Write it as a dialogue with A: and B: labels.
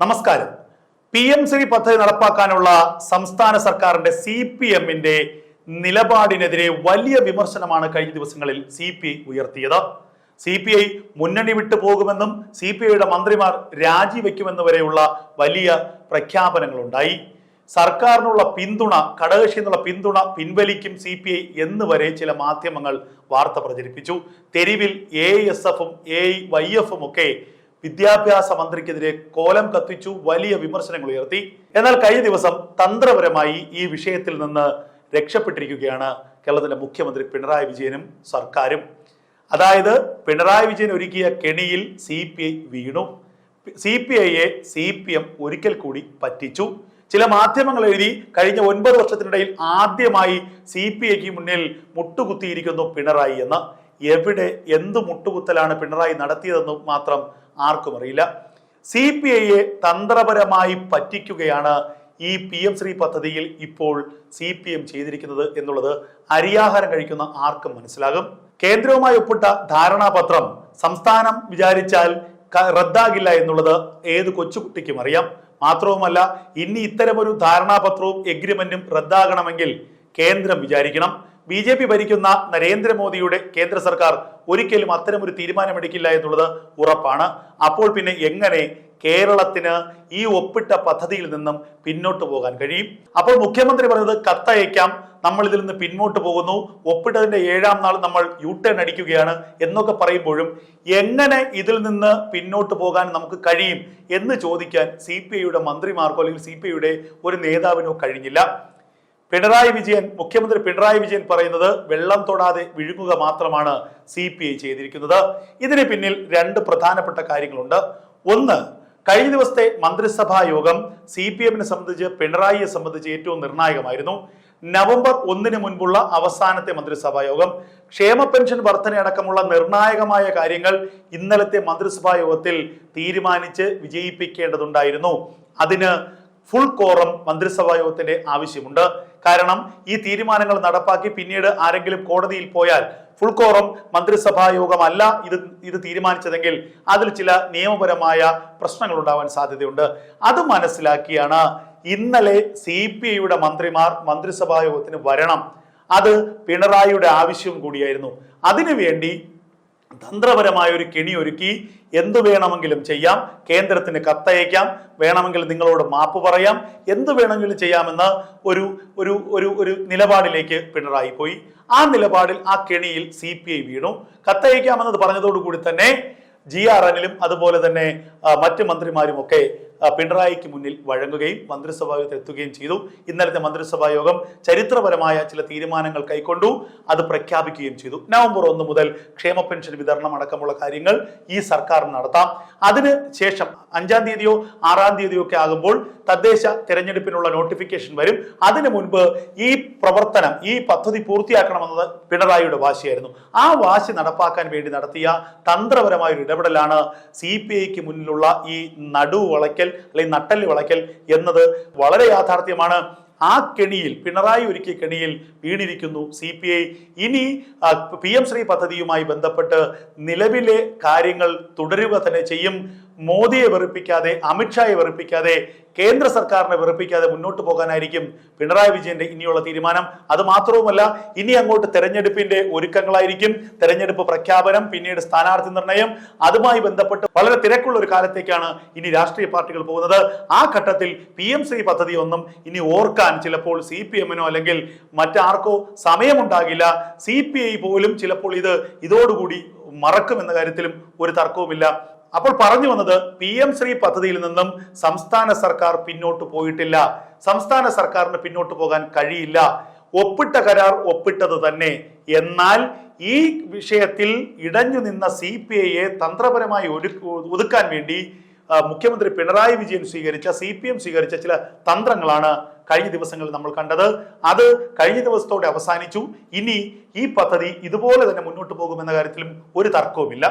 A: നമസ്കാരം. PM-ശ്രീ പദ്ധതി നടപ്പാക്കാനുള്ള സംസ്ഥാന സർക്കാരിന്റെ CPM-ന്റെ നിലപാടിനെതിരെ വലിയ വിമർശനമാണ് കഴിഞ്ഞ ദിവസങ്ങളിൽ CPI ഉയർത്തിയത്. CPI മുന്നണി വിട്ടു പോകുമെന്നും CPIയുടെ മന്ത്രിമാർ രാജിവെക്കുമെന്ന് വരെയുള്ള വലിയ പ്രഖ്യാപനങ്ങളുണ്ടായി. സർക്കാരിനുള്ള പിന്തുണ, ഘടകകക്ഷി എന്നുള്ള പിന്തുണ പിൻവലിക്കും CPI എന്ന് വരെ ചില മാധ്യമങ്ങൾ വാർത്ത പ്രചരിപ്പിച്ചു. തെരുവിൽ AISF-ഉം AIYF-ഉം ഒക്കെ വിദ്യാഭ്യാസ മന്ത്രിക്കെതിരെ കോലം കത്തിച്ചു, വലിയ വിമർശനങ്ങൾ ഉയർത്തി. എന്നാൽ കഴിഞ്ഞ ദിവസം തന്ത്രപരമായി ഈ വിഷയത്തിൽ നിന്ന് രക്ഷപ്പെട്ടിരിക്കുകയാണ് കേരളത്തിന്റെ മുഖ്യമന്ത്രി പിണറായി വിജയനും സർക്കാരും. അതായത് പിണറായി വിജയൻ ഒരുക്കിയ കെണിയിൽ CPI വീണു. CPIയെ CPM ഒരിക്കൽ കൂടി പറ്റിച്ചു. ചില മാധ്യമങ്ങൾ എഴുതി കഴിഞ്ഞ 9 വർഷത്തിനിടയിൽ ആദ്യമായി CPIക്ക് മുന്നിൽ മുട്ടുകുത്തിയിരിക്കുന്നു പിണറായി എന്ന്. എവിടെ എന്ത് മുട്ടുകുത്തലാണ് പിണറായി നടത്തിയതെന്ന് മാത്രം ആർക്കും അറിയില്ല. CPIയെ തന്ത്രപരമായി പറ്റിക്കുകയാണ് ഈ PM-ശ്രീ പദ്ധതിയിൽ ഇപ്പോൾ CPM ചെയ്തിരിക്കുന്നത് എന്നുള്ളത് അരിയാഹാരം കഴിക്കുന്ന ആർക്കും മനസ്സിലാകും. കേന്ദ്രവുമായി ഒപ്പിട്ട ധാരണാപത്രം സംസ്ഥാനം വിചാരിച്ചാൽ റദ്ദാകില്ല എന്നുള്ളത് ഏത് കൊച്ചുകുട്ടിക്കും അറിയാം. മാത്രവുമല്ല, ഇനി ഇത്തരമൊരു ധാരണാപത്രവും എഗ്രിമെന്റും റദ്ദാകണമെങ്കിൽ കേന്ദ്രം വിചാരിക്കണം. BJP ഭരിക്കുന്ന നരേന്ദ്രമോദിയുടെ കേന്ദ്ര സർക്കാർ ഒരിക്കലും അത്തരമൊരു തീരുമാനമെടുക്കില്ല എന്നുള്ളത് ഉറപ്പാണ്. അപ്പോൾ പിന്നെ എങ്ങനെ കേരളത്തിന് ഈ ഒപ്പിട്ട പദ്ധതിയിൽ നിന്നും പിന്നോട്ട് പോകാൻ കഴിയും? അപ്പോൾ മുഖ്യമന്ത്രി പറഞ്ഞത് കത്തയക്കാം, നമ്മൾ ഇതിൽ നിന്ന് പിന്നോട്ട് പോകുന്നു, ഒപ്പിട്ടതിന്റെ 7ാം നാൾ നമ്മൾ U-turn അടിക്കുകയാണ് എന്നൊക്കെ പറയുമ്പോഴും എങ്ങനെ ഇതിൽ നിന്ന് പിന്നോട്ട് പോകാൻ നമുക്ക് കഴിയും എന്ന് ചോദിക്കാൻ CPIയുടെ മന്ത്രിമാർക്കോ അല്ലെങ്കിൽ CPIയുടെ ഒരു നേതാവിനോ കഴിഞ്ഞില്ല. മുഖ്യമന്ത്രി പിണറായി വിജയൻ പറയുന്നത് വെള്ളം തൊടാതെ വിഴുങ്ങുക മാത്രമാണ് CPI ചെയ്തിരിക്കുന്നത്. ഇതിന് പിന്നിൽ 2 പ്രധാനപ്പെട്ട കാര്യങ്ങളുണ്ട്. ഒന്ന്, കഴിഞ്ഞ ദിവസത്തെ മന്ത്രിസഭാ യോഗം CPM-നെ സംബന്ധിച്ച്, പിണറായിയെ സംബന്ധിച്ച് ഏറ്റവും നിർണായകമായിരുന്നു. നവംബർ 1-ന് മുൻപുള്ള അവസാനത്തെ മന്ത്രിസഭാ യോഗം. ക്ഷേമ പെൻഷൻ വർധനയടക്കമുള്ള നിർണായകമായ കാര്യങ്ങൾ ഇന്നലത്തെ മന്ത്രിസഭാ യോഗത്തിൽ തീരുമാനിച്ച് വിജയിപ്പിക്കേണ്ടതുണ്ടായിരുന്നു. അതിന് ഫുൾ കോറം മന്ത്രിസഭാ യോഗത്തിന്റെ ആവശ്യമുണ്ട്. കാരണം ഈ തീരുമാനങ്ങൾ നടപ്പാക്കി പിന്നീട് ആരെങ്കിലും കോടതിയിൽ പോയാൽ ഫുൾ കോറം മന്ത്രിസഭാ യോഗമല്ല ഇത് തീരുമാനിച്ചതെങ്കിൽ അതിൽ ചില നിയമപരമായ പ്രശ്നങ്ങൾ ഉണ്ടാവാൻ സാധ്യതയുണ്ട്. അത് മനസ്സിലാക്കിയാണ് ഇന്നലെ CPIയുടെ മന്ത്രിമാർ മന്ത്രിസഭാ യോഗത്തിന് വരണം. അത് പിണറായിയുടെ ആവശ്യം കൂടിയായിരുന്നു. അതിനുവേണ്ടി തന്ത്രപരമായ ഒരു കെണി ഒരുക്കി എന്തു വേണമെങ്കിലും ചെയ്യാം, കേന്ദ്രത്തിന് കത്തയക്കാം, വേണമെങ്കിൽ നിങ്ങളോട് മാപ്പ് പറയാം, എന്തു വേണമെങ്കിലും ചെയ്യാമെന്ന് ഒരു നിലപാടിലേക്ക് പിണറായി പോയി. ആ നിലപാടിൽ, ആ കെണിയിൽ CPI വീണു. കത്തയക്കാമെന്നത് പറഞ്ഞതോടുകൂടി തന്നെ GRNലും അതുപോലെ തന്നെ മറ്റ് മന്ത്രിമാരും ഒക്കെ പിണറായിക്ക് മുന്നിൽ വഴങ്ങുകയും മന്ത്രിസഭാ യോഗത്തിൽ എത്തുകയും ചെയ്തു. ഇന്നലത്തെ മന്ത്രിസഭാ യോഗം ചരിത്രപരമായ ചില തീരുമാനങ്ങൾ കൈക്കൊണ്ടു, അത് പ്രഖ്യാപിക്കുകയും ചെയ്തു. നവംബർ 1 മുതൽ ക്ഷേമ പെൻഷൻ വിതരണം അടക്കമുള്ള കാര്യങ്ങൾ ഈ സർക്കാർ നടത്താം. അതിന് ശേഷം 5-ാം തീയതിയോ 6-ാം തീയതിയോ ഒക്കെ ആകുമ്പോൾ തദ്ദേശ തെരഞ്ഞെടുപ്പിനുള്ള നോട്ടിഫിക്കേഷൻ വരും. അതിനു മുൻപ് ഈ പ്രവർത്തനം, ഈ പദ്ധതി പൂർത്തിയാക്കണമെന്നത് പിണറായിയുടെ വാശിയായിരുന്നു. ആ വാശി നടപ്പാക്കാൻ വേണ്ടി നടത്തിയ തന്ത്രപരമായ ഒരു ഇടപെടലാണ് CPIക്ക് മുന്നിലുള്ള ഈ നടുവ് വളയ്ക്കൽ അല്ലെങ്കിൽ നട്ടല് വളയ്ക്കൽ എന്നത് വളരെ യാഥാർത്ഥ്യമാണ്. ആ കെണിയിൽ, പിണറായി ഒരുക്കിയ കെണിയിൽ വീണിരിക്കുന്നു CPI. ഇനി PM-ശ്രീ പദ്ധതിയുമായി ബന്ധപ്പെട്ട് നിലവിലെ കാര്യങ്ങൾ തുടരുക തന്നെ ചെയ്യും. മോദിയെ വെറുപ്പിക്കാതെ, അമിത്ഷായെ വെറുപ്പിക്കാതെ, കേന്ദ്ര സർക്കാരിനെ വെറുപ്പിക്കാതെ മുന്നോട്ട് പോകാനായിരിക്കും പിണറായി വിജയന്റെ ഇനിയുള്ള തീരുമാനം. അത് മാത്രവുമല്ല, ഇനി അങ്ങോട്ട് തെരഞ്ഞെടുപ്പിന്റെ ഒരുക്കങ്ങളായിരിക്കും. തെരഞ്ഞെടുപ്പ് പ്രഖ്യാപനം, പിന്നീട് സ്ഥാനാർത്ഥി നിർണയം, അതുമായി ബന്ധപ്പെട്ട് വളരെ തിരക്കുള്ള ഒരു കാലത്തേക്കാണ് ഇനി രാഷ്ട്രീയ പാർട്ടികൾ പോകുന്നത്. ആ ഘട്ടത്തിൽ PM-ശ്രീ പദ്ധതി ഒന്നും ഇനി ഓർക്കാൻ ചിലപ്പോൾ CPM-നോ അല്ലെങ്കിൽ മറ്റാർക്കോ സമയമുണ്ടാകില്ല. CPI പോലും ചിലപ്പോൾ ഇതോടുകൂടി മറക്കുമെന്ന കാര്യത്തിലും ഒരു തർക്കവുമില്ല. അപ്പോൾ പറഞ്ഞു വന്നത്, PM-ശ്രീ പദ്ധതിയിൽ നിന്നും സംസ്ഥാന സർക്കാർ പിന്നോട്ട് പോയിട്ടില്ല. സംസ്ഥാന സർക്കാരിന് പിന്നോട്ട് പോകാൻ കഴിയില്ല. ഒപ്പിട്ട കരാർ ഒപ്പിട്ടത് തന്നെ. എന്നാൽ ഈ വിഷയത്തിൽ ഇടഞ്ഞു നിന്ന CPIയെ തന്ത്രപരമായി ഒതുക്കാൻ വേണ്ടി മുഖ്യമന്ത്രി പിണറായി വിജയൻ CPM സ്വീകരിച്ച ചില തന്ത്രങ്ങളാണ് കഴിഞ്ഞ ദിവസങ്ങളിൽ നമ്മൾ കണ്ടത്. അത് കഴിഞ്ഞ ദിവസത്തോടെ അവസാനിച്ചു. ഇനി ഈ പദ്ധതി ഇതുപോലെ തന്നെ മുന്നോട്ട് പോകുമെന്ന കാര്യത്തിലും ഒരു തർക്കവുമില്ല.